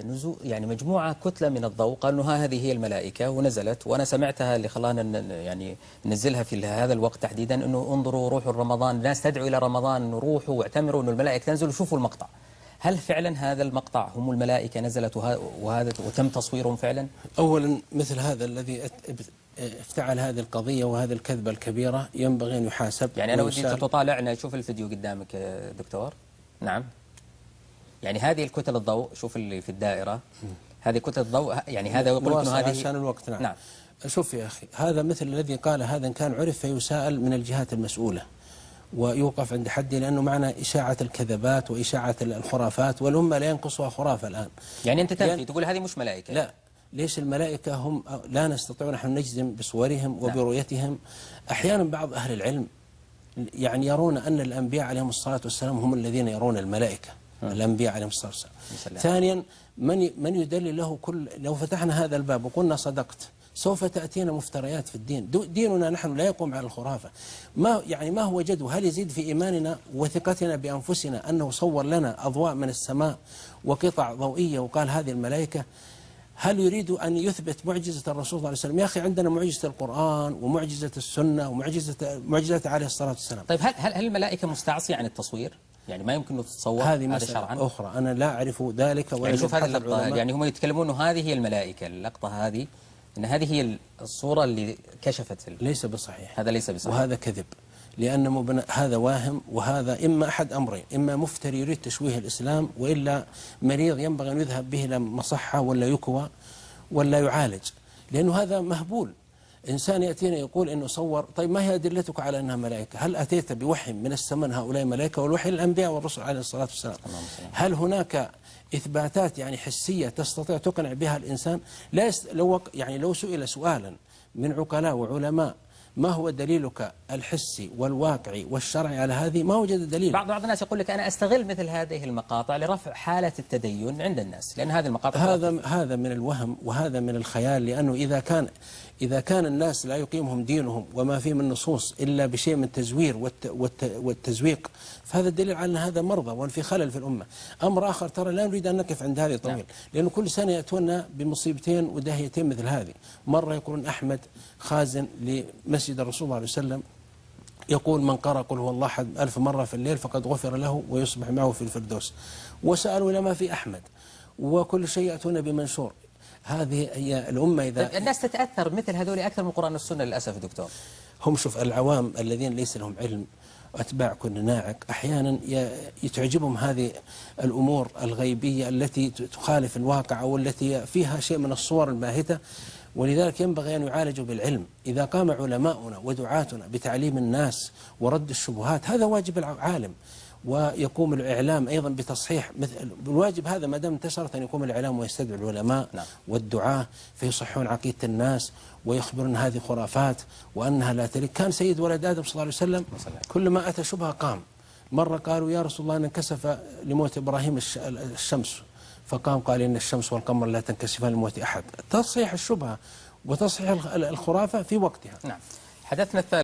نزول يعني مجموعة كتلة من الضوء، قالوا انه هذه هي الملائكة ونزلت، وانا سمعتها اللي خلانا يعني ننزلها في هذا الوقت تحديدا، انه انظروا روحوا رمضان، الناس تدعو الى رمضان، روحوا واعتمروا انه الملائكة تنزل وشوفوا المقطع. هل فعلا هذا المقطع هم الملائكة نزلت وهذا وتم تصويرهم فعلا؟ اولا مثل هذا الذي افتعل هذه القضية وهذه الكذبة الكبيرة ينبغي ان يحاسب. يعني انا ودي تطالعنا، شوف الفيديو قدامك دكتور. نعم، يعني هذه الكتل الضوء، شوف اللي في الدائرة، هذه كتل الضوء، يعني هذا يقول انه هذه عشان الوقت. نعم. نعم. شوف يا اخي، هذا مثل الذي قال هذا ان كان عرف فيساءل من الجهات المسؤولة ويوقف عند حده، لانه معنى اشاعة الكذبات واشاعة الخرافات، والامة لا ينقصها خرافة الان. يعني انت تنفي تقول هذه مش ملائكة؟ لا، ليش الملائكة هم لا نستطيع نحن نجزم بصورهم وبرؤيتهم. احيانا بعض اهل العلم يعني يرون ان الانبياء عليهم الصلاة والسلام هم الذين يرون الملائكة. الأنبياء عليهم الصلاة والسلام. ثانيا، من يدلل له لو فتحنا هذا الباب وقلنا صدقت سوف تأتينا مفتريات في الدين. ديننا نحن لا يقوم على الخرافة. ما هو جدوى؟ هل يزيد في إيماننا وثقتنا بأنفسنا أنه صور لنا أضواء من السماء وقطع ضوئية وقال هذه الملائكة؟ هل يريد أن يثبت معجزة الرسول صلى الله عليه وسلم؟ يا أخي عندنا معجزة القرآن ومعجزة السنة ومعجزة عليه الصلاة والسلام. طيب هل الملائكة مستعصية عن التصوير؟ يعني ما يمكن أن تتصور هذه مسألة أخرى أنا لا أعرف ذلك. يعني شوف هذه اللقطة، يعني هم يتكلمون أنه هذه هي الملائكة، اللقطة هذه أن هذه هي الصورة اللي كشفت ليس بصحيح، هذا ليس بصحيح وهذا كذب، لأن هذا واهم، وهذا إما أحد أمرين: إما مفتري يريد تشويه الإسلام، وإلا مريض ينبغي أن يذهب به إلى مصحة ولا يكوى ولا يعالج، لأنه هذا مهبول. إنسان يأتينا يقول إنه صور. طيب ما هي أدلتك على أنها ملائكة؟ هل أتيت بوحي من السماء هؤلاء ملائكة؟ والوحي للأنبياء والرسل عليه الصلاة والسلام. هل هناك إثباتات يعني حسية تستطيع تقنع بها الإنسان؟ لو سئل سؤالا من عقلاء وعلماء ما هو دليلك الحسي والواقعي والشرعي على هذه، ما وجد دليل. بعض الناس يقول لك أنا أستغل مثل هذه المقاطع لرفع حالة التدين عند الناس، لأن هذه المقاطع هذا من الوهم وهذا من الخيال، لأنه إذا كان الناس لا يقيمهم دينهم وما فيه من نصوص إلا بشيء من التزوير والتزويق، فهذا الدليل على أن هذا مرضى وأن في خلل في الأمة. أمر آخر، ترى لا نريد أن نقف عند هذه طويل، لأنه كل سنة يأتونا بمصيبتين وداهيتين مثل هذه. مرة يقولون أحمد خازن لمسجد الرسول صلى الله عليه وسلم يقول من قرأ قل هو الله أحد 1000 مرة في الليل فقد غفر له ويصبح معه في الفردوس، وسألوا إلى ما في أحمد، وكل شيء يأتون بمنشور. هذه هي الأمة. إذا الناس تتأثر مثل هذول أكثر من القرآن والسنة للأسف دكتور. هم شوف العوام الذين ليس لهم علم وأتباع كل ناعق أحيانا يتعجبهم هذه الأمور الغيبية التي تخالف الواقع أو التي فيها شيء من الصور الباهتة، ولذلك ينبغي أن يعالجوا بالعلم. إذا قام علماؤنا ودعاتنا بتعليم الناس ورد الشبهات هذا واجب العالم، ويقوم الإعلام أيضا بتصحيح الواجب هذا. ما دام انتشرت أن يقوم الإعلام ويستدعي العلماء والدعاة فيصحون عقيدة الناس ويخبرون هذه خرافات وأنها لا تليق. كان سيد ولد آدم صلى الله عليه وسلم كلما أتى شبهة قام. مرة قالوا يا رسول الله أن انكسف لموت إبراهيم الشمس، فقام قال إن الشمس والقمر لا تنكسفان لموت أحد. تصحيح الشبهة وتصحيح الخرافة في وقتها. نعم. حدثنا الثالث